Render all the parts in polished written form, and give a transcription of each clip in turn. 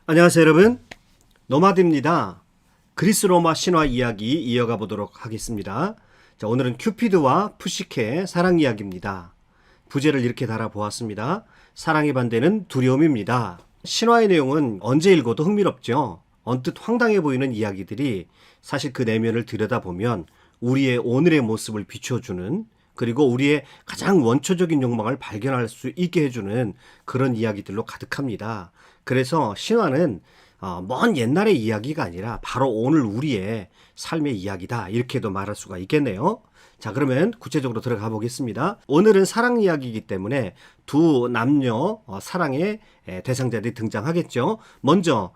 안녕하세요 여러분, 노마드입니다. 그리스 로마 신화 이야기 이어가 보도록 하겠습니다. 자, 오늘은 큐피드와 푸시케의 사랑 이야기입니다. 부제를 이렇게 달아보았습니다. 사랑의 반대는 두려움입니다. 신화의 내용은 언제 읽어도 흥미롭죠. 언뜻 황당해 보이는 이야기들이 사실 그 내면을 들여다보면 우리의 오늘의 모습을 비춰주는, 그리고 우리의 가장 원초적인 욕망을 발견할 수 있게 해주는 그런 이야기들로 가득합니다. 그래서 신화는 먼 옛날의 이야기가 아니라 바로 오늘 우리의 삶의 이야기다, 이렇게도 말할 수가 있겠네요. 자, 그러면 구체적으로 들어가 보겠습니다. 오늘은 사랑 이야기이기 때문에 두 남녀 사랑의 대상자들이 등장하겠죠. 먼저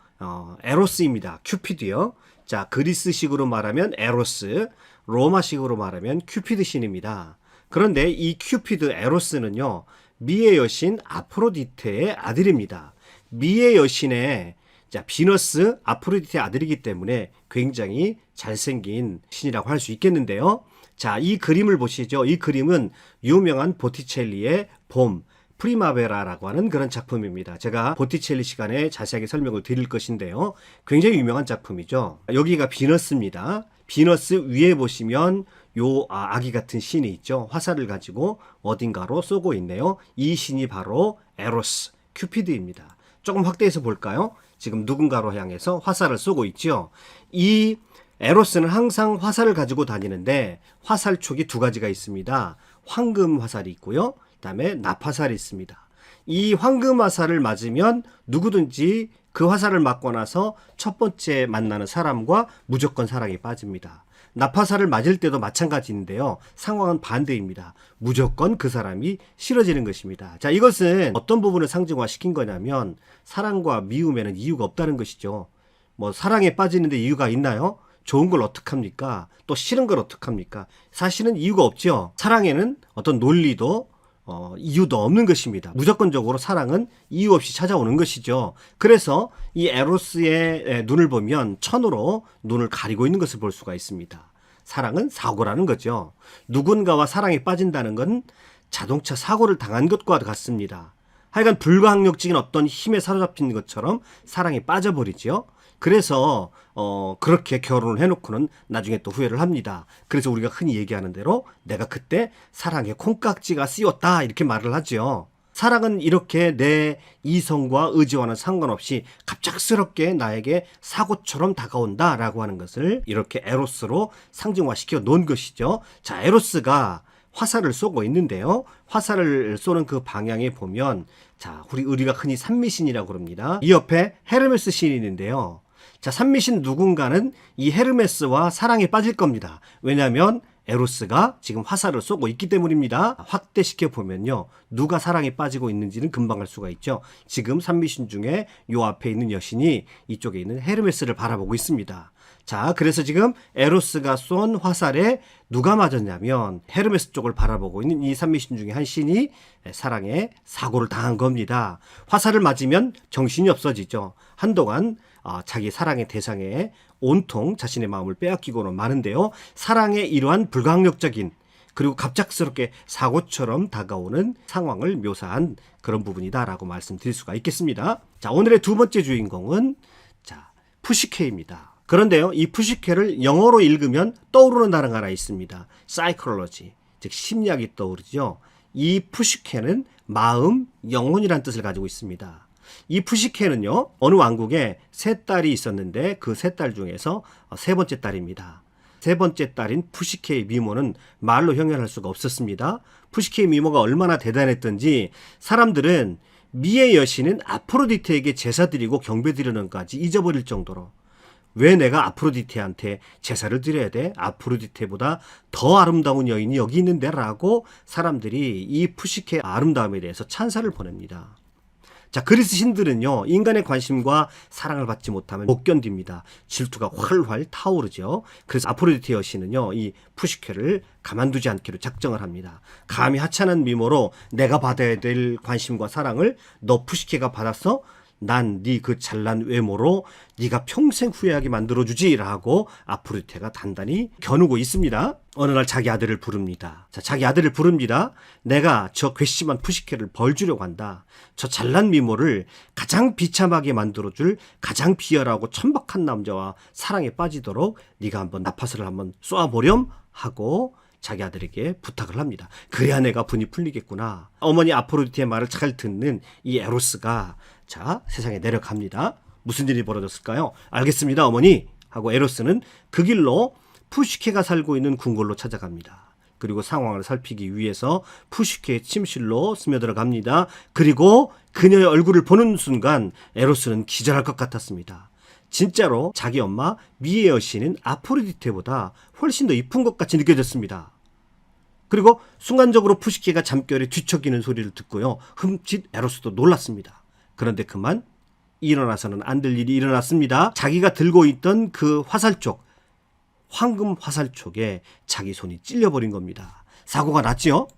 에로스입니다. 큐피드요. 자, 그리스식으로 말하면 에로스, 로마식으로 말하면 큐피드 신입니다. 그런데 이 큐피드 에로스는요, 미의 여신 아프로디테의 아들입니다. 미의 여신의 비너스 아프로디테의 아들이기 때문에 굉장히 잘생긴 신이라고 할 수 있겠는데요. 자, 이 그림을 보시죠. 이 그림은 유명한 보티첼리의 봄, 프리마베라라고 하는 그런 작품입니다. 제가 보티첼리 시간에 자세하게 설명을 드릴 것인데요. 굉장히 유명한 작품이죠. 여기가 비너스입니다. 비너스 위에 보시면 요 아기 같은 신이 있죠. 화살을 가지고 어딘가로 쏘고 있네요. 이 신이 바로 에로스, 큐피드입니다. 조금 확대해서 볼까요? 지금 누군가로 향해서 화살을 쏘고 있죠. 이 에로스는 항상 화살을 가지고 다니는데 화살촉이 두 가지가 있습니다. 황금 화살이 있고요. 그다음에 납화살이 있습니다. 이 황금 화살을 맞으면 누구든지 그 화살을 맞고 나서 첫 번째 만나는 사람과 무조건 사랑에 빠집니다. 납화살을 맞을 때도 마찬가지인데요. 상황은 반대입니다. 무조건 그 사람이 싫어지는 것입니다. 자, 이것은 어떤 부분을 상징화시킨 거냐면 사랑과 미움에는 이유가 없다는 것이죠. 뭐 사랑에 빠지는데 이유가 있나요? 좋은 걸 어떡합니까? 또 싫은 걸 어떡합니까? 사실은 이유가 없죠. 사랑에는 어떤 논리도 이유도 없는 것입니다. 무조건적으로 사랑은 이유 없이 찾아오는 것이죠. 그래서 이 에로스의 눈을 보면 천으로 눈을 가리고 있는 것을 볼 수가 있습니다. 사랑은 사고라는 거죠. 누군가와 사랑에 빠진다는 건 자동차 사고를 당한 것과 같습니다. 하여간 불가항력적인 어떤 힘에 사로잡힌 것처럼 사랑에 빠져버리죠. 그래서 그렇게 결혼을 해놓고는 나중에 또 후회를 합니다. 그래서 우리가 흔히 얘기하는 대로 내가 그때 사랑에 콩깍지가 씌웠다, 이렇게 말을 하죠. 사랑은 이렇게 내 이성과 의지와는 상관없이 갑작스럽게 나에게 사고처럼 다가온다라고 하는 것을 이렇게 에로스로 상징화시켜 놓은 것이죠. 자, 에로스가 화살을 쏘고 있는데요. 화살을 쏘는 그 방향에 보면, 자, 우리가 흔히 산미신이라고 그럽니다. 이 옆에 헤르메스 신이 있는데요. 자, 산미신 누군가는 이 헤르메스와 사랑에 빠질 겁니다. 왜냐하면 에로스가 지금 화살을 쏘고 있기 때문입니다. 확대시켜 보면요, 누가 사랑에 빠지고 있는지는 금방 알 수가 있죠. 지금 산미신 중에 요 앞에 있는 여신이 이쪽에 있는 헤르메스를 바라보고 있습니다. 자, 그래서 지금 에로스가 쏜 화살에 누가 맞았냐면 헤르메스 쪽을 바라보고 있는 이 산미신 중에 한 신이 사랑에 사고를 당한 겁니다. 화살을 맞으면 정신이 없어지죠. 한동안 자기 사랑의 대상에 온통 자신의 마음을 빼앗기고는 마는데요. 사랑의 이러한 불가항력적인, 그리고 갑작스럽게 사고처럼 다가오는 상황을 묘사한 그런 부분이다라고 말씀드릴 수가 있겠습니다. 자, 오늘의 두 번째 주인공은 푸시케입니다. 그런데요, 이 푸시케를 영어로 읽으면 떠오르는 단어가 하나 있습니다. 사이콜로지, 즉 심리학이 떠오르죠. 이 푸시케는 마음, 영혼이라는 뜻을 가지고 있습니다. 이 푸시케는요, 어느 왕국에 세 딸이 있었는데 그 세 딸 중에서 세 번째 딸입니다. 세 번째 딸인 푸시케의 미모는 말로 형용할 수가 없었습니다. 푸시케의 미모가 얼마나 대단했던지 사람들은 미의 여신은 아프로디테에게 제사 드리고 경배 드리는 것까지 잊어버릴 정도로, 왜 내가 아프로디테한테 제사를 드려야 돼? 아프로디테보다 더 아름다운 여인이 여기 있는데? 라고 사람들이 이 푸시케의 아름다움에 대해서 찬사를 보냅니다. 자, 그리스 신들은요, 인간의 관심과 사랑을 받지 못하면 못 견딥니다. 질투가 활활 타오르죠. 그래서 아프로디테 여신은요, 이 푸시케를 가만두지 않기로 작정을 합니다. 감히 하찮은 미모로 내가 받아야 될 관심과 사랑을 너 푸시케가 받았어? 난 네 그 잘난 외모로 네가 평생 후회하게 만들어주지라고 아프로디테가 단단히 겨누고 있습니다. 어느 날 자기 아들을 부릅니다. 자, 자기 아들을 부릅니다. 내가 저 괘씸한 푸시케를 벌주려고 한다. 저 잘난 미모를 가장 비참하게 만들어줄 가장 비열하고 천박한 남자와 사랑에 빠지도록 네가 한번 나파스를 한번 쏘아보렴 하고 자기 아들에게 부탁을 합니다. 그래야 내가 분이 풀리겠구나. 어머니 아프로디테의 말을 잘 듣는 이 에로스가 자 세상에 내려갑니다. 무슨 일이 벌어졌을까요? 알겠습니다 어머니 하고 에로스는 그 길로 푸시케가 살고 있는 궁궐로 찾아갑니다. 그리고 상황을 살피기 위해서 푸시케의 침실로 스며들어갑니다. 그리고 그녀의 얼굴을 보는 순간 에로스는 기절할 것 같았습니다. 진짜로 자기 엄마 미의 여신인 아프로디테보다 훨씬 더 이쁜 것 같이 느껴졌습니다. 그리고 순간적으로 푸시케가 잠결에 뒤척이는 소리를 듣고요. 흠칫 에로스도 놀랐습니다. 그런데 그만 일어나서는 안 될 일이 일어났습니다. 자기가 들고 있던 그 화살촉, 황금 화살촉에 자기 손이 찔려버린 겁니다. 사고가 났지요?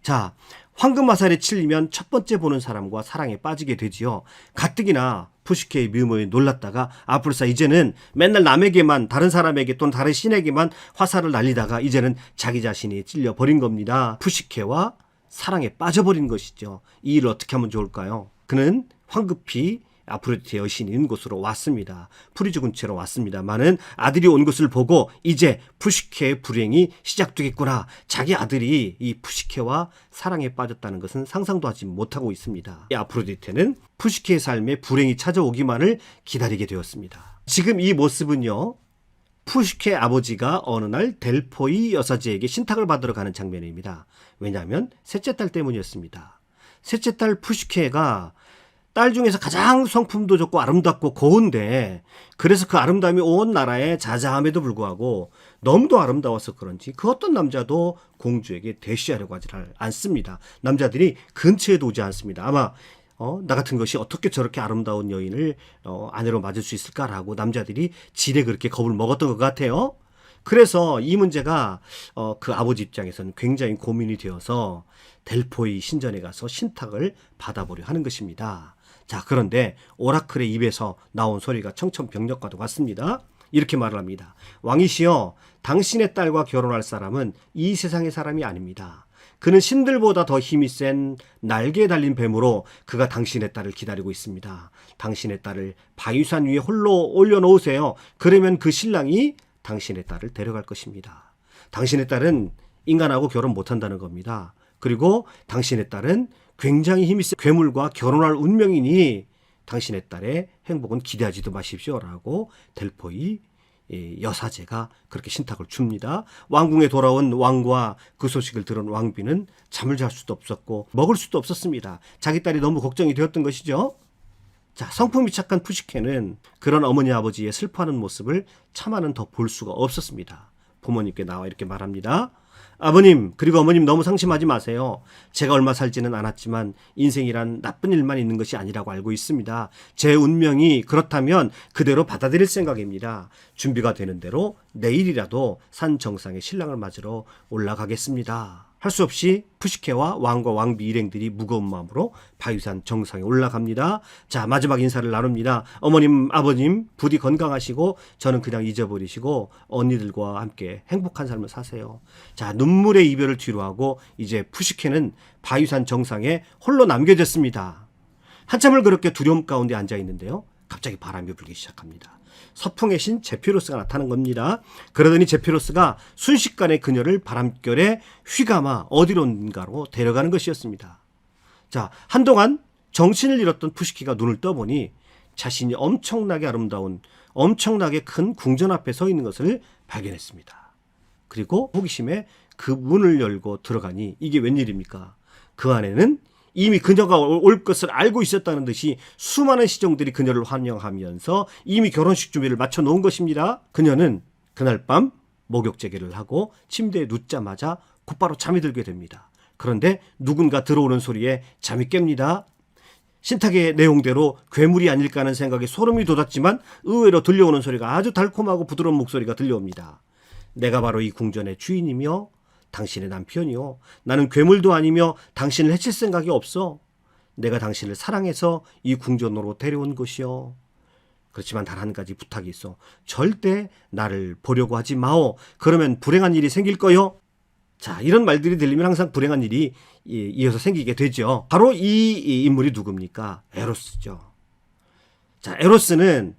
자, 황금 화살에 찔리면 첫 번째 보는 사람과 사랑에 빠지게 되지요. 가뜩이나 푸시케의 미모에 놀랐다가 아플사 이제는 맨날 남에게만 다른 사람에게 또는 다른 신에게만 화살을 날리다가 이제는 자기 자신이 찔려버린 겁니다. 푸시케와 사랑에 빠져버린 것이죠. 이 일을 어떻게 하면 좋을까요? 그는 황급히 아프로디테 여신이 있는 곳으로 왔습니다. 풀이 죽은 채로 왔습니다만은 아들이 온 것을 보고 이제 푸시케의 불행이 시작되겠구나. 자기 아들이 이 푸시케와 사랑에 빠졌다는 것은 상상도 하지 못하고 있습니다. 이 아프로디테는 푸시케의 삶에 불행이 찾아오기만을 기다리게 되었습니다. 지금 이 모습은요. 푸시케 아버지가 어느 날 델포이 여사제에게 신탁을 받으러 가는 장면입니다. 왜냐하면 셋째 딸 때문이었습니다. 셋째 딸 푸시케가 딸 중에서 가장 성품도 좋고 아름답고 고운데 그래서 그 아름다움이 온 나라에 자자함에도 불구하고 너무도 아름다워서 그런지 그 어떤 남자도 공주에게 대시하려고 하지 않습니다. 남자들이 근처에도 오지 않습니다. 아마 나 같은 것이 어떻게 저렇게 아름다운 여인을 아내로 맞을 수 있을까라고 남자들이 지레 그렇게 겁을 먹었던 것 같아요. 그래서 이 문제가 그 아버지 입장에서는 굉장히 고민이 되어서 델포이 신전에 가서 신탁을 받아보려 하는 것입니다. 자, 그런데 오라클의 입에서 나온 소리가 청천벽력과도 같습니다. 이렇게 말을 합니다. 왕이시여, 당신의 딸과 결혼할 사람은 이 세상의 사람이 아닙니다. 그는 신들보다 더 힘이 센 날개에 달린 뱀으로 그가 당신의 딸을 기다리고 있습니다. 당신의 딸을 바위산 위에 홀로 올려놓으세요. 그러면 그 신랑이 당신의 딸을 데려갈 것입니다. 당신의 딸은 인간하고 결혼 못한다는 겁니다. 그리고 당신의 딸은 굉장히 힘이 센 괴물과 결혼할 운명이니 당신의 딸의 행복은 기대하지도 마십시오라고 델포이 여사제가 그렇게 신탁을 줍니다. 왕궁에 돌아온 왕과 그 소식을 들은 왕비는 잠을 잘 수도 없었고 먹을 수도 없었습니다. 자기 딸이 너무 걱정이 되었던 것이죠. 자, 성품이 착한 푸시케는 그런 어머니 아버지의 슬퍼하는 모습을 차마는 더 볼 수가 없었습니다. 부모님께 나와 이렇게 말합니다. 아버님 그리고 어머님 너무 상심하지 마세요. 제가 얼마 살지는 않았지만 인생이란 나쁜 일만 있는 것이 아니라고 알고 있습니다. 제 운명이 그렇다면 그대로 받아들일 생각입니다. 준비가 되는 대로 내일이라도 산 정상에 신랑을 맞으러 올라가겠습니다. 할 수 없이 푸시케와 왕과 왕비 일행들이 무거운 마음으로 바위산 정상에 올라갑니다. 자, 마지막 인사를 나눕니다. 어머님, 아버님 부디 건강하시고 저는 그냥 잊어버리시고 언니들과 함께 행복한 삶을 사세요. 자, 눈물의 이별을 뒤로하고 이제 푸시케는 바위산 정상에 홀로 남겨졌습니다. 한참을 그렇게 두려움 가운데 앉아 있는데요. 갑자기 바람이 불기 시작합니다. 서풍의 신 제피로스가 나타난 겁니다. 그러더니 제피로스가 순식간에 그녀를 바람결에 휘감아 어디론가로 데려가는 것이었습니다. 자, 한동안 정신을 잃었던 푸시케가 눈을 떠보니 자신이 엄청나게 아름다운 엄청나게 큰 궁전 앞에 서 있는 것을 발견했습니다. 그리고 호기심에 그 문을 열고 들어가니 이게 웬일입니까? 그 안에는 이미 그녀가 올 것을 알고 있었다는 듯이 수많은 시종들이 그녀를 환영하면서 이미 결혼식 준비를 마쳐 놓은 것입니다. 그녀는 그날 밤 목욕제기를 하고 침대에 눕자마자 곧바로 잠이 들게 됩니다. 그런데 누군가 들어오는 소리에 잠이 깹니다. 신탁의 내용대로 괴물이 아닐까 하는 생각에 소름이 돋았지만 의외로 들려오는 소리가 아주 달콤하고 부드러운 목소리가 들려옵니다. 내가 바로 이 궁전의 주인이며 당신의 남편이요. 나는 괴물도 아니며 당신을 해칠 생각이 없어. 내가 당신을 사랑해서 이 궁전으로 데려온 것이요. 그렇지만 단 한 가지 부탁이 있어. 절대 나를 보려고 하지 마오. 그러면 불행한 일이 생길 거요. 자, 이런 말들이 들리면 항상 불행한 일이 이어서 생기게 되죠. 바로 이 인물이 누굽니까? 에로스죠. 자, 에로스는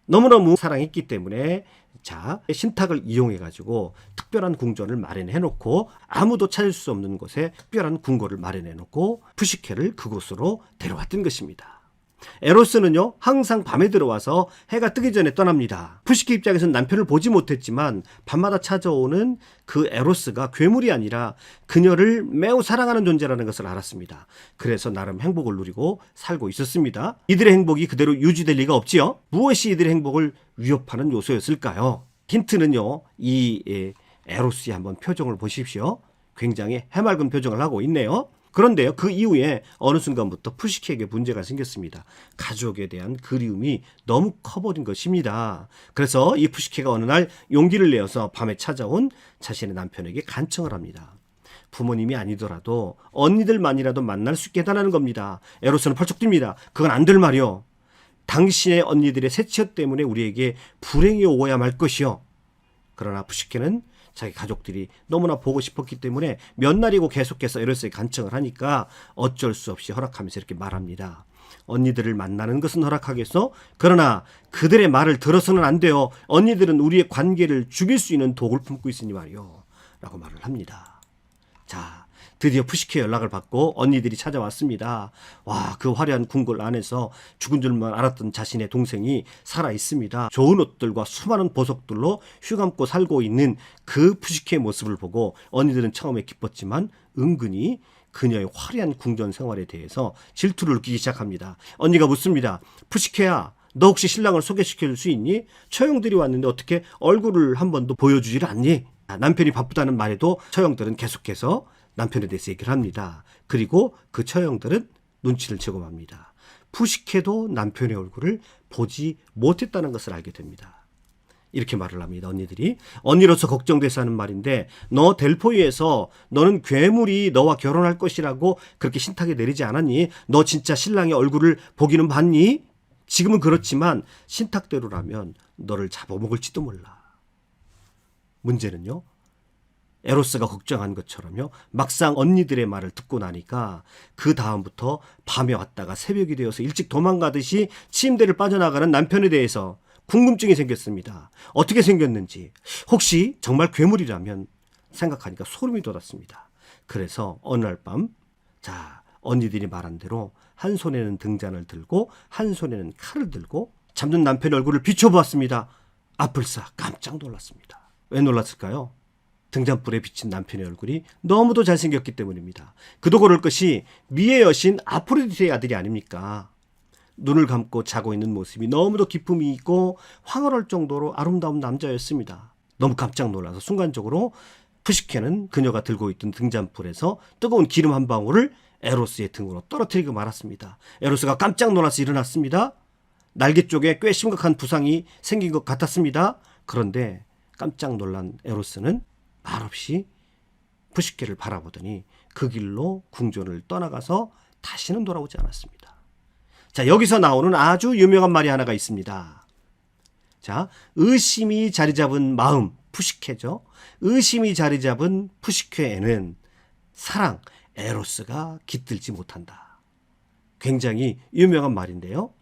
너무너무 사랑했기 때문에 자, 신탁을 이용해가지고 특별한 궁전을 마련해놓고 아무도 찾을 수 없는 곳에 특별한 궁궐을 마련해놓고 푸시케를 그곳으로 데려왔던 것입니다. 에로스는요, 항상 밤에 들어와서 해가 뜨기 전에 떠납니다. 푸시케 입장에서는 남편을 보지 못했지만 밤마다 찾아오는 그 에로스가 괴물이 아니라 그녀를 매우 사랑하는 존재라는 것을 알았습니다. 그래서 나름 행복을 누리고 살고 있었습니다. 이들의 행복이 그대로 유지될 리가 없지요. 무엇이 이들의 행복을 위협하는 요소였을까요? 힌트는요, 이 에로스의 한번 표정을 보십시오. 굉장히 해맑은 표정을 하고 있네요. 그런데요, 그 이후에 어느 순간부터 푸시케에게 문제가 생겼습니다. 가족에 대한 그리움이 너무 커버린 것입니다. 그래서 이 푸시케가 어느 날 용기를 내어서 밤에 찾아온 자신의 남편에게 간청을 합니다. 부모님이 아니더라도 언니들만이라도 만날 수 있게 해달라는 겁니다. 에로스는 펄쩍 뜁니다. 그건 안 될 말이요. 당신의 언니들의 세치어 때문에 우리에게 불행이 오고야 말 것이요. 그러나 푸시케는 자기 가족들이 너무나 보고 싶었기 때문에 몇 날이고 계속해서 에로스에 간청을 하니까 어쩔 수 없이 허락하면서 이렇게 말합니다. 언니들을 만나는 것은 허락하겠어? 그러나 그들의 말을 들어서는 안 돼요. 언니들은 우리의 관계를 죽일 수 있는 독을 품고 있으니 말이요. 라고 말을 합니다. 자, 드디어 푸시케 연락을 받고 언니들이 찾아왔습니다. 와, 그 화려한 궁궐 안에서 죽은 줄만 알았던 자신의 동생이 살아 있습니다. 좋은 옷들과 수많은 보석들로 휘감고 살고 있는 그 푸시케의 모습을 보고 언니들은 처음에 기뻤지만 은근히 그녀의 화려한 궁전 생활에 대해서 질투를 느끼기 시작합니다. 언니가 묻습니다. 푸시케야, 너 혹시 신랑을 소개시킬 수 있니? 처형들이 왔는데 어떻게 얼굴을 한 번도 보여주질 않니? 남편이 바쁘다는 말에도 처형들은 계속해서 남편에 대해서 얘기를 합니다. 그리고 그 처형들은 눈치를 채고 맙니다. 푸시케도 남편의 얼굴을 보지 못했다는 것을 알게 됩니다. 이렇게 말을 합니다. 언니들이. 언니로서 걱정돼서 하는 말인데, 너 델포이에서 너는 괴물이 너와 결혼할 것이라고 그렇게 신탁에 내리지 않았니? 너 진짜 신랑의 얼굴을 보기는 봤니? 지금은 그렇지만 신탁대로라면 너를 잡아먹을지도 몰라. 문제는요, 에로스가 걱정한 것처럼요, 막상 언니들의 말을 듣고 나니까 그 다음부터 밤에 왔다가 새벽이 되어서 일찍 도망가듯이 침대를 빠져나가는 남편에 대해서 궁금증이 생겼습니다. 어떻게 생겼는지, 혹시 정말 괴물이라면 생각하니까 소름이 돋았습니다. 그래서 어느 날 밤, 자, 언니들이 말한 대로 한 손에는 등잔을 들고 한 손에는 칼을 들고 잠든 남편의 얼굴을 비춰보았습니다. 아플싸 깜짝 놀랐습니다. 왜 놀랐을까요? 등잔불에 비친 남편의 얼굴이 너무도 잘생겼기 때문입니다. 그도 그럴 것이 미의 여신 아프로디테의 아들이 아닙니까? 눈을 감고 자고 있는 모습이 너무도 기품이 있고 황홀할 정도로 아름다운 남자였습니다. 너무 깜짝 놀라서 순간적으로 푸시케는 그녀가 들고 있던 등잔불에서 뜨거운 기름 한 방울을 에로스의 등으로 떨어뜨리고 말았습니다. 에로스가 깜짝 놀라서 일어났습니다. 날개 쪽에 꽤 심각한 부상이 생긴 것 같았습니다. 그런데 깜짝 놀란 에로스는 말없이 푸시케를 바라보더니 그 길로 궁전을 떠나가서 다시는 돌아오지 않았습니다. 자, 여기서 나오는 아주 유명한 말이 하나가 있습니다. 자, 의심이 자리 잡은 마음, 푸시케죠. 의심이 자리 잡은 푸시케에는 사랑, 에로스가 깃들지 못한다. 굉장히 유명한 말인데요.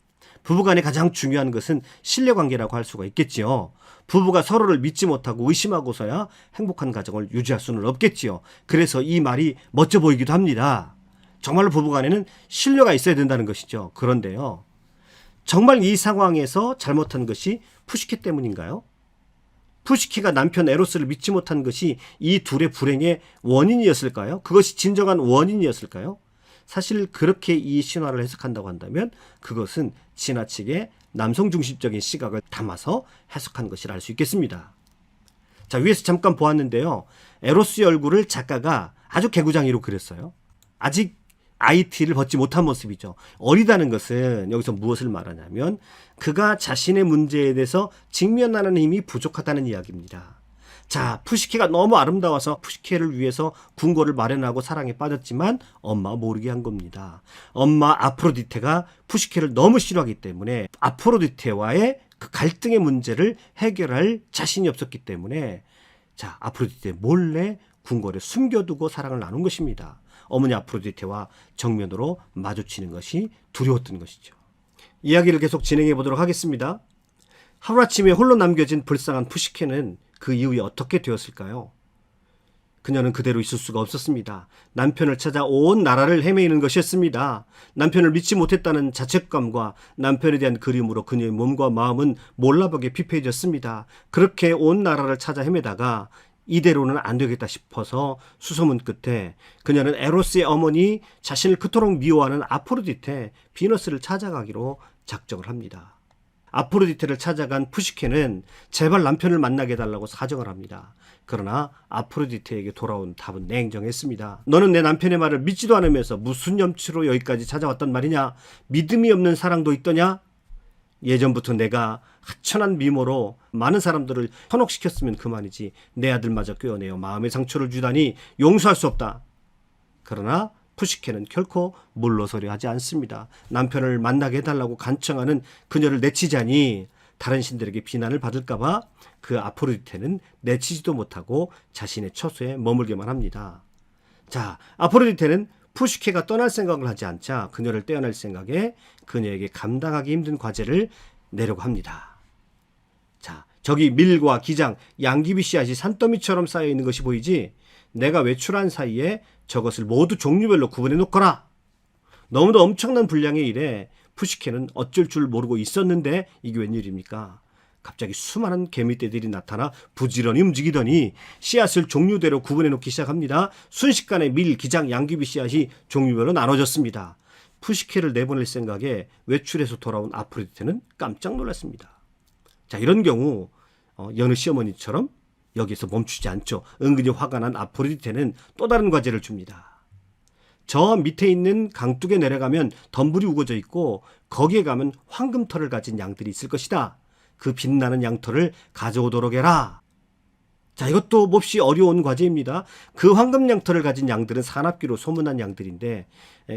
부부간에 가장 중요한 것은 신뢰관계라고 할 수가 있겠지요. 부부가 서로를 믿지 못하고 의심하고서야 행복한 가정을 유지할 수는 없겠지요. 그래서 이 말이 멋져 보이기도 합니다. 정말로 부부간에는 신뢰가 있어야 된다는 것이죠. 그런데요, 정말 이 상황에서 잘못한 것이 푸시케 때문인가요? 푸시케가 남편 에로스를 믿지 못한 것이 이 둘의 불행의 원인이었을까요? 그것이 진정한 원인이었을까요? 사실 그렇게 이 신화를 해석한다고 한다면 그것은 지나치게 남성 중심적인 시각을 담아서 해석한 것이라 할 수 있겠습니다. 자, 위에서 잠깐 보았는데요, 에로스의 얼굴을 작가가 아주 개구장이로 그렸어요. 아직 IT를 벗지 못한 모습이죠. 어리다는 것은 여기서 무엇을 말하냐면 그가 자신의 문제에 대해서 직면하는 힘이 부족하다는 이야기입니다. 자, 푸시케가 너무 아름다워서 푸시케를 위해서 궁궐을 마련하고 사랑에 빠졌지만 엄마 모르게 한 겁니다. 엄마 아프로디테가 푸시케를 너무 싫어하기 때문에 아프로디테와의 그 갈등의 문제를 해결할 자신이 없었기 때문에 자, 아프로디테 몰래 궁궐에 숨겨두고 사랑을 나눈 것입니다. 어머니 아프로디테와 정면으로 마주치는 것이 두려웠던 것이죠. 이야기를 계속 진행해 보도록 하겠습니다. 하루아침에 홀로 남겨진 불쌍한 푸시케는 그 이후에 어떻게 되었을까요? 그녀는 그대로 있을 수가 없었습니다. 남편을 찾아 온 나라를 헤매이는 것이었습니다. 남편을 믿지 못했다는 자책감과 남편에 대한 그리움으로 그녀의 몸과 마음은 몰라보게 피폐해졌습니다. 그렇게 온 나라를 찾아 헤매다가 이대로는 안 되겠다 싶어서 수소문 끝에 그녀는 에로스의 어머니, 자신을 그토록 미워하는 아프로디테, 비너스를 찾아가기로 작정을 합니다. 아프로디테를 찾아간 푸시케는 제발 남편을 만나게 해달라고 사정을 합니다. 그러나 아프로디테에게 돌아온 답은 냉정했습니다. 너는 내 남편의 말을 믿지도 않으면서 무슨 염치로 여기까지 찾아왔단 말이냐? 믿음이 없는 사랑도 있더냐? 예전부터 내가 하천한 미모로 많은 사람들을 현혹시켰으면 그만이지 내 아들마저 꿰어내어 마음의 상처를 주다니 용서할 수 없다. 그러나 푸시케는 결코 물러서려 하지 않습니다. 남편을 만나게 해달라고 간청하는 그녀를 내치자니 다른 신들에게 비난을 받을까봐 그 아프로디테는 내치지도 못하고 자신의 처소에 머물게만 합니다. 자, 아프로디테는 푸시케가 떠날 생각을 하지 않자 그녀를 떼어낼 생각에 그녀에게 감당하기 힘든 과제를 내려고 합니다. 자, 저기 밀과 기장, 양귀비 씨앗이 산더미처럼 쌓여 있는 것이 보이지? 내가 외출한 사이에 저것을 모두 종류별로 구분해 놓거라. 너무도 엄청난 분량의 일에 푸시케는 어쩔 줄 모르고 있었는데 이게 웬일입니까? 갑자기 수많은 개미떼들이 나타나 부지런히 움직이더니 씨앗을 종류대로 구분해 놓기 시작합니다. 순식간에 밀, 기장, 양귀비 씨앗이 종류별로 나눠졌습니다. 푸시케를 내보낼 생각에 외출해서 돌아온 아프로디테는 깜짝 놀랐습니다. 자, 이런 경우 여느 시어머니처럼 여기서 멈추지 않죠. 은근히 화가 난 아프로디테는 또 다른 과제를 줍니다. 저 밑에 있는 강둑에 내려가면 덤불이 우거져 있고 거기에 가면 황금털을 가진 양들이 있을 것이다. 그 빛나는 양털을 가져오도록 해라. 자, 이것도 몹시 어려운 과제입니다. 그 황금 양털을 가진 양들은 사납기로 소문난 양들인데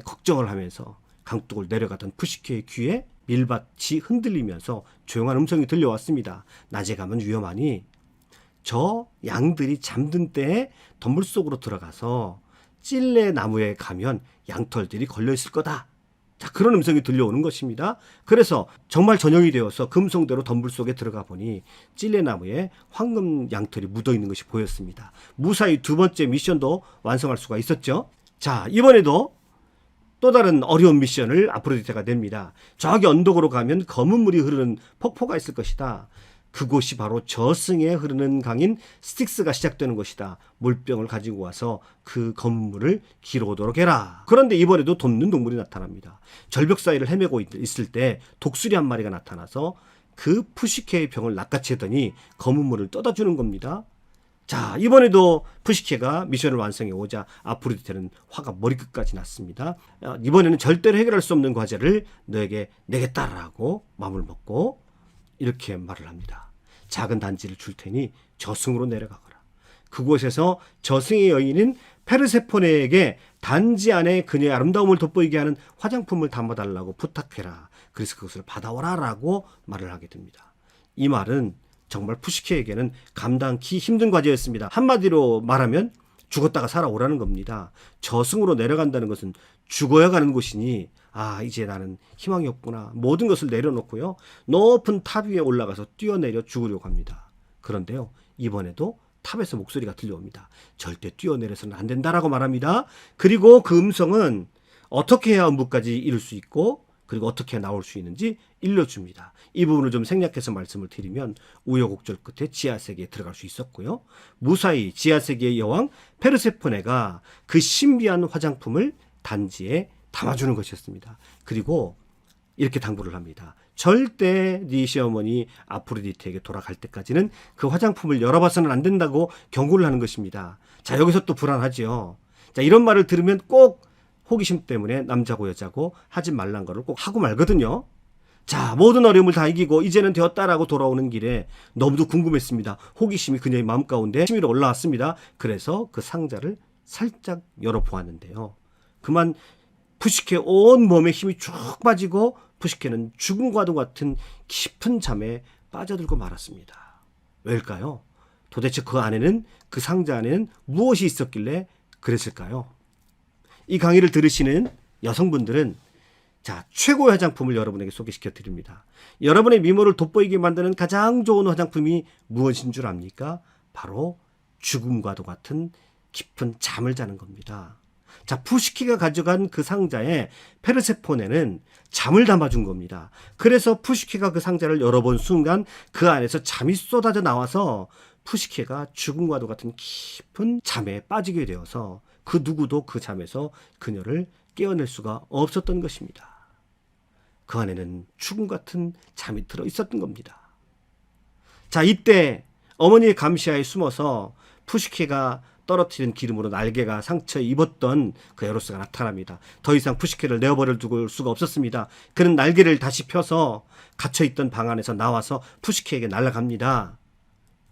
걱정을 하면서 강둑을 내려가던 푸시케의 귀에 밀밭이 흔들리면서 조용한 음성이 들려왔습니다. 낮에 가면 위험하니 저 양들이 잠든 때에 덤불 속으로 들어가서 찔레 나무에 가면 양털들이 걸려 있을 거다. 자, 그런 음성이 들려오는 것입니다. 그래서 정말 저녁이 되어서 금성대로 덤불 속에 들어가 보니 찔레 나무에 황금 양털이 묻어 있는 것이 보였습니다. 무사히 두 번째 미션도 완성할 수가 있었죠. 자, 이번에도 또 다른 어려운 미션을 아프로디테가 냅니다. 저기 언덕으로 가면 검은 물이 흐르는 폭포가 있을 것이다. 그곳이 바로 저승에 흐르는 강인 스틱스가 시작되는 것이다. 물병을 가지고 와서 그 검은 물을 길어오도록 해라. 그런데 이번에도 돕는 동물이 나타납니다. 절벽 사이를 헤매고 있을 때 독수리 한 마리가 나타나서 그 푸시케의 병을 낚아채더니 검은 물을 떠다 주는 겁니다. 자, 이번에도 푸시케가 미션을 완성해 오자 아프로디테는 화가 머리끝까지 났습니다. 이번에는 절대로 해결할 수 없는 과제를 너에게 내겠다라고 마음을 먹고 이렇게 말을 합니다. 작은 단지를 줄 테니 저승으로 내려가거라. 그곳에서 저승의 여인인 페르세포네에게 단지 안에 그녀의 아름다움을 돋보이게 하는 화장품을 담아달라고 부탁해라. 그래서 그것을 받아오라 라고 말을 하게 됩니다. 이 말은 정말 푸시케에게는 감당하기 힘든 과제였습니다. 한마디로 말하면 죽었다가 살아오라는 겁니다. 저승으로 내려간다는 것은 죽어야 가는 곳이니 이제 나는 희망이 없구나. 모든 것을 내려놓고요. 높은 탑 위에 올라가서 뛰어내려 죽으려고 합니다. 그런데요. 이번에도 탑에서 목소리가 들려옵니다. 절대 뛰어내려서는 안 된다라고 말합니다. 그리고 그 음성은 어떻게 해야 음부까지 이룰 수 있고 그리고 어떻게 나올 수 있는지 일러줍니다. 이 부분을 좀 생략해서 말씀을 드리면 우여곡절 끝에 지하세계에 들어갈 수 있었고요. 무사히 지하세계의 여왕 페르세포네가 그 신비한 화장품을 단지에 담아주는 것이었습니다. 그리고 이렇게 당부를 합니다. 절대 네 시어머니 아프로디테에게 돌아갈 때까지는 그 화장품을 열어봐서는 안 된다고 경고를 하는 것입니다. 자, 여기서 또 불안하죠. 자, 이런 말을 들으면 꼭 호기심 때문에 남자고 여자고 하지 말란 거를 꼭 하고 말거든요. 자, 모든 어려움을 다 이기고 이제는 되었다라고 돌아오는 길에 너무도 궁금했습니다. 호기심이 그녀의 마음 가운데 치밀어 올라왔습니다. 그래서 그 상자를 살짝 열어보았는데요. 그만 푸시케 온 몸에 힘이 쭉 빠지고 푸시케는 죽음과도 같은 깊은 잠에 빠져들고 말았습니다. 왜일까요? 도대체 그 상자 안에는 무엇이 있었길래 그랬을까요? 이 강의를 들으시는 여성분들은 자, 최고의 화장품을 여러분에게 소개시켜 드립니다. 여러분의 미모를 돋보이게 만드는 가장 좋은 화장품이 무엇인 줄 압니까? 바로 죽음과도 같은 깊은 잠을 자는 겁니다. 자, 푸시케가 가져간 그 상자에 페르세포네는 잠을 담아준 겁니다. 그래서 푸시케가 그 상자를 열어본 순간 그 안에서 잠이 쏟아져 나와서 푸시케가 죽음과도 같은 깊은 잠에 빠지게 되어서 그 누구도 그 잠에서 그녀를 깨어낼 수가 없었던 것입니다. 그 안에는 죽음 같은 잠이 들어 있었던 겁니다. 자, 이때 어머니의 감시하에 숨어서 푸시케가 떨어뜨린 기름으로 날개가 상처 입었던 그 에로스가 나타납니다. 더 이상 푸시케를 내어버려 둘 수가 없었습니다. 그는 날개를 다시 펴서 갇혀있던 방 안에서 나와서 푸시케에게 날아갑니다.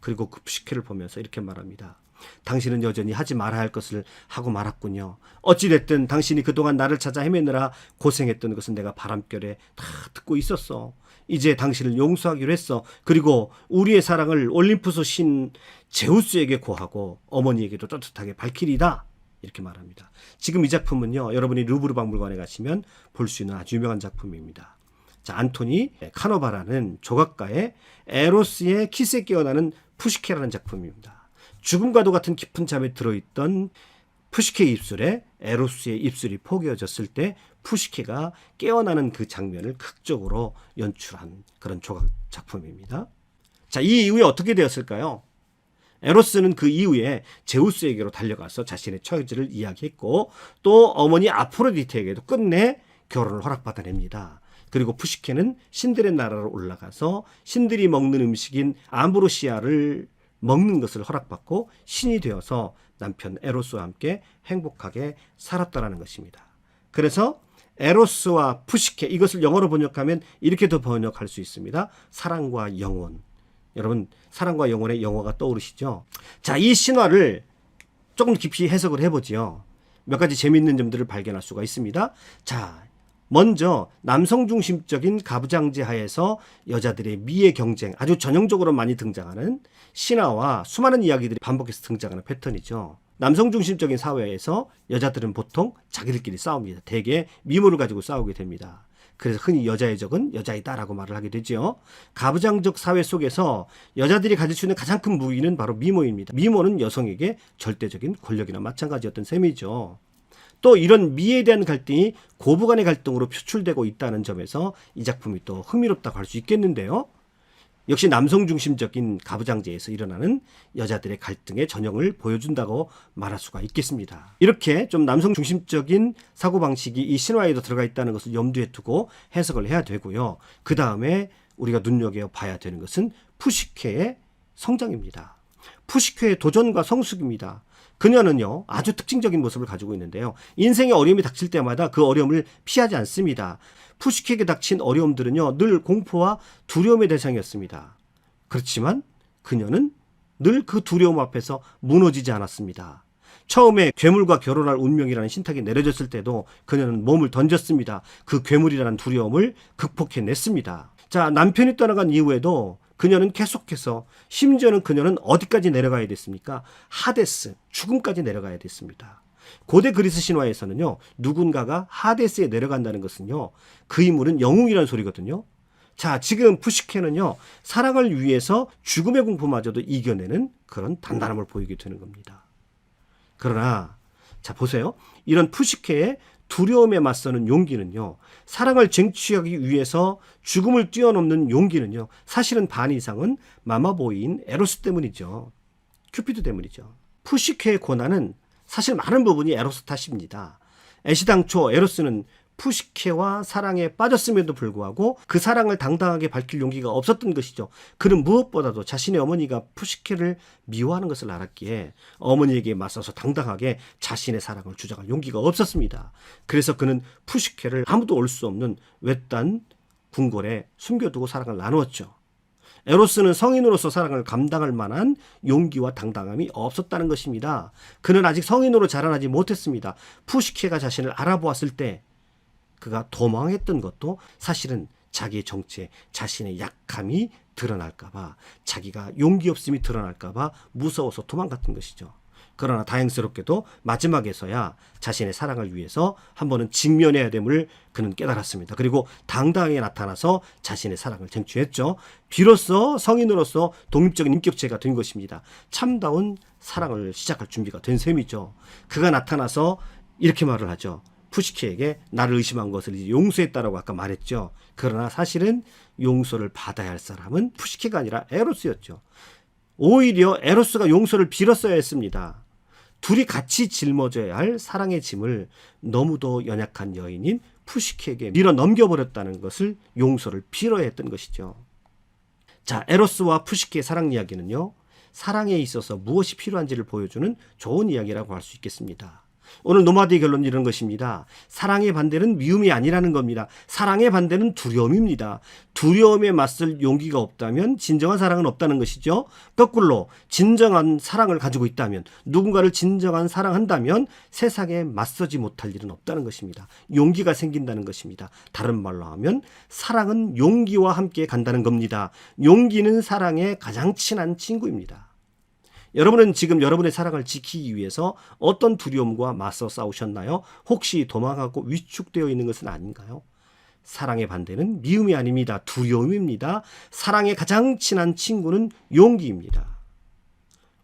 그리고 그 푸시케를 보면서 이렇게 말합니다. 당신은 여전히 하지 말아야 할 것을 하고 말았군요. 어찌됐든 당신이 그동안 나를 찾아 헤매느라 고생했던 것은 내가 바람결에 다 듣고 있었어. 이제 당신을 용서하기로 했어. 그리고 우리의 사랑을 올림푸스 신 제우스에게 고하고 어머니에게도 떳떳하게 밝히리다. 이렇게 말합니다. 지금 이 작품은요, 여러분이 루브르 박물관에 가시면 볼 수 있는 아주 유명한 작품입니다. 자, 안토니 카노바라는 조각가의 에로스의 키스에 깨어나는 푸시케라는 작품입니다. 죽음과도 같은 깊은 잠에 들어있던 푸시케의 입술에 에로스의 입술이 포개어졌을 때 푸시케가 깨어나는 그 장면을 극적으로 연출한 그런 조각 작품입니다. 자, 이 이후에 어떻게 되었을까요? 에로스는 그 이후에 제우스에게로 달려가서 자신의 처지를 이야기했고 또 어머니 아프로디테에게도 끝내 결혼을 허락받아냅니다. 그리고 푸시케는 신들의 나라로 올라가서 신들이 먹는 음식인 암브로시아를 먹는 것을 허락받고 신이 되어서 남편 에로스와 함께 행복하게 살았다라는 것입니다. 그래서 에로스와 푸시케, 이것을 영어로 번역하면 이렇게도 번역할 수 있습니다. 사랑과 영혼. 여러분, 사랑과 영혼의 영어가 떠오르시죠? 자, 이 신화를 조금 깊이 해석을 해보지요. 몇 가지 재미있는 점들을 발견할 수가 있습니다. 자, 먼저 남성 중심적인 가부장제 하에서 여자들의 미의 경쟁, 아주 전형적으로 많이 등장하는 신화와 수많은 이야기들이 반복해서 등장하는 패턴이죠. 남성 중심적인 사회에서 여자들은 보통 자기들끼리 싸웁니다. 대개 미모를 가지고 싸우게 됩니다. 그래서 흔히 여자의 적은 여자이다라고 말을 하게 되죠. 가부장적 사회 속에서 여자들이 가질 수 있는 가장 큰 무기는 바로 미모입니다. 미모는 여성에게 절대적인 권력이나 마찬가지였던 셈이죠. 또 이런 미에 대한 갈등이 고부 간의 갈등으로 표출되고 있다는 점에서 이 작품이 또 흥미롭다고 할 수 있겠는데요. 역시 남성 중심적인 가부장제에서 일어나는 여자들의 갈등의 전형을 보여준다고 말할 수가 있겠습니다. 이렇게 좀 남성 중심적인 사고방식이 이 신화에도 들어가 있다는 것을 염두에 두고 해석을 해야 되고요. 그 다음에 우리가 눈여겨봐야 되는 것은 푸시케의 성장입니다. 푸시케의 도전과 성숙입니다. 그녀는요, 아주 특징적인 모습을 가지고 있는데요. 인생의 어려움이 닥칠 때마다 그 어려움을 피하지 않습니다. 푸시케에게 닥친 어려움들은요, 늘 공포와 두려움의 대상이었습니다. 그렇지만 그녀는 늘 그 두려움 앞에서 무너지지 않았습니다. 처음에 괴물과 결혼할 운명이라는 신탁이 내려졌을 때도 그녀는 몸을 던졌습니다. 그 괴물이라는 두려움을 극복해냈습니다. 자, 남편이 떠나간 이후에도 그녀는 계속해서, 심지어는 그녀는 어디까지 내려가야 됐습니까? 하데스, 죽음까지 내려가야 됐습니다. 고대 그리스 신화에서는요, 누군가가 하데스에 내려간다는 것은요, 그 인물은 영웅이라는 소리거든요. 자, 지금 푸시케는요, 사랑을 위해서 죽음의 공포마저도 이겨내는 그런 단단함을 보이게 되는 겁니다. 그러나 자, 보세요. 이런 푸시케의 두려움에 맞서는 용기는요, 사랑을 쟁취하기 위해서 죽음을 뛰어넘는 용기는요, 사실은 반 이상은 마마보이인 에로스 때문이죠. 큐피드 때문이죠. 푸시케의 고난은 사실 많은 부분이 에로스 탓입니다. 애시당초 에로스는 푸시케와 사랑에 빠졌음에도 불구하고 그 사랑을 당당하게 밝힐 용기가 없었던 것이죠. 그는 무엇보다도 자신의 어머니가 푸시케를 미워하는 것을 알았기에 어머니에게 맞서서 당당하게 자신의 사랑을 주장할 용기가 없었습니다. 그래서 그는 푸시케를 아무도 올 수 없는 외딴 궁궐에 숨겨두고 사랑을 나누었죠. 에로스는 성인으로서 사랑을 감당할 만한 용기와 당당함이 없었다는 것입니다. 그는 아직 성인으로 자라나지 못했습니다. 푸시케가 자신을 알아보았을 때 그가 도망했던 것도 사실은 자기의 정체, 자신의 약함이 드러날까봐, 자기가 용기 없음이 드러날까봐 무서워서 도망갔던 것이죠. 그러나 다행스럽게도 마지막에서야 자신의 사랑을 위해서 한 번은 직면해야 됨을 그는 깨달았습니다. 그리고 당당하게 나타나서 자신의 사랑을 쟁취했죠. 비로소 성인으로서 독립적인 인격체가 된 것입니다. 참다운 사랑을 시작할 준비가 된 셈이죠. 그가 나타나서 이렇게 말을 하죠. 푸시케에게 나를 의심한 것을 이제 용서했다라고 아까 말했죠. 그러나 사실은 용서를 받아야 할 사람은 푸시케가 아니라 에로스였죠. 오히려 에로스가 용서를 빌었어야 했습니다. 둘이 같이 짊어져야 할 사랑의 짐을 너무도 연약한 여인인 푸시케에게 밀어 넘겨버렸다는 것을 용서를 빌어야 했던 것이죠. 자, 에로스와 푸시케의 사랑 이야기는요, 사랑에 있어서 무엇이 필요한지를 보여주는 좋은 이야기라고 할 수 있겠습니다. 오늘 노마드의 결론은 이런 것입니다. 사랑의 반대는 미움이 아니라는 겁니다. 사랑의 반대는 두려움입니다. 두려움에 맞설 용기가 없다면 진정한 사랑은 없다는 것이죠. 거꾸로 진정한 사랑을 가지고 있다면, 누군가를 진정한 사랑한다면 세상에 맞서지 못할 일은 없다는 것입니다. 용기가 생긴다는 것입니다. 다른 말로 하면 사랑은 용기와 함께 간다는 겁니다. 용기는 사랑의 가장 친한 친구입니다. 여러분은 지금 여러분의 사랑을 지키기 위해서 어떤 두려움과 맞서 싸우셨나요? 혹시 도망하고 위축되어 있는 것은 아닌가요? 사랑의 반대는 미움이 아닙니다. 두려움입니다. 사랑의 가장 친한 친구는 용기입니다.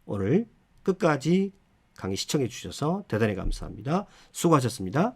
오늘 끝까지 강의 시청해 주셔서 대단히 감사합니다. 수고하셨습니다.